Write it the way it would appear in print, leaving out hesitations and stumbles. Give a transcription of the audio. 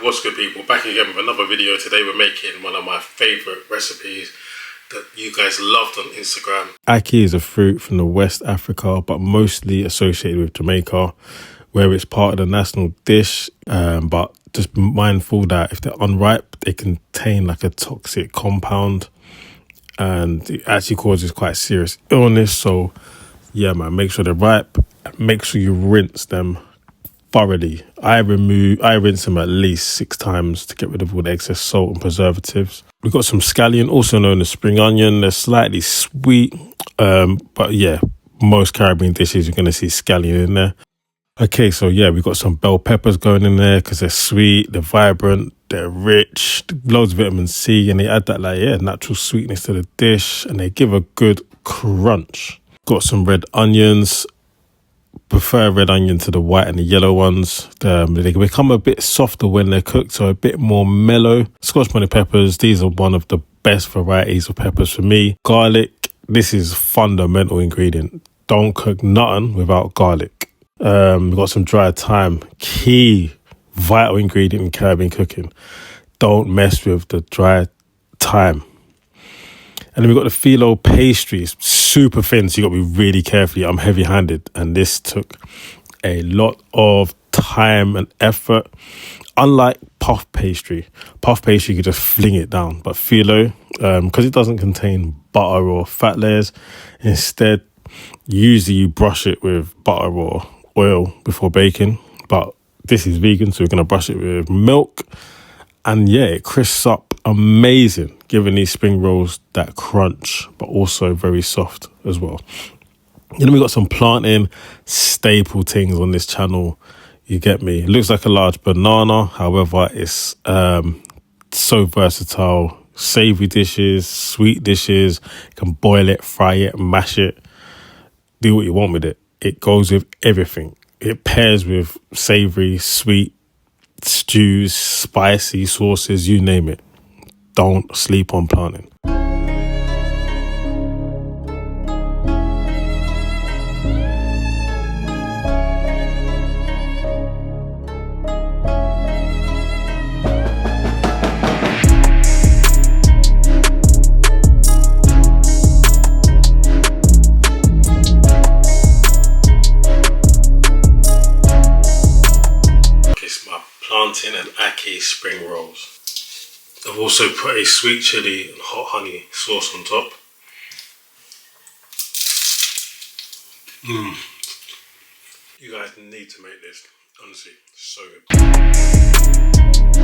What's good, people? Back again with another video. Today we're making one of my favourite recipes that you guys loved on Instagram. Ackee is a fruit from the West Africa, but mostly associated with Jamaica, where it's part of the national dish. But just be mindful that if they're unripe, they contain like a toxic compound, and it actually causes quite serious illness. So yeah, man, make sure they're ripe. Make sure you rinse them thoroughly. I rinse them at least 6 times to get rid of all the excess salt and preservatives. We've got some scallion, also known as spring onion. They're slightly sweet, but yeah, most Caribbean dishes you're going to see scallion in there. Okay, so yeah, we've got some bell peppers going in there because they're sweet, they're vibrant, they're rich, loads of vitamin C, and they add that natural sweetness to the dish, and they give a good crunch. Got some red onions. Prefer red onion to the white and the yellow ones. They become a bit softer when they're cooked, so a bit more mellow. Scotch bonnet peppers, these are one of the best varieties of peppers for me. Garlic, this is fundamental ingredient. Don't cook nothing without garlic. We've got some dried thyme, key vital ingredient in Caribbean cooking. Don't mess with the dried thyme. And then we've got the Filo pastries, super thin, so you've got to be really careful. I'm heavy-handed, and this took a lot of time and effort. Unlike puff pastry, you could just fling it down. But Filo, because it doesn't contain butter or fat layers, instead, usually you brush it with butter or oil before baking. But this is vegan, so we're going to brush it with milk. And yeah, it crisps up amazing, giving these spring rolls that crunch, but also very soft as well. Then we got some plantain staple things on this channel. You get me? It looks like a large banana. However, it's so versatile. Savory dishes, sweet dishes. You can boil it, fry it, mash it. Do what you want with it. It goes with everything. It pairs with savory, sweet, stews, spicy sauces, you name it. Don't sleep on plantain. Plantain and Ackee Spring rolls. I've also put a sweet chili and hot honey sauce on top. You guys need to make this, honestly, it's so good.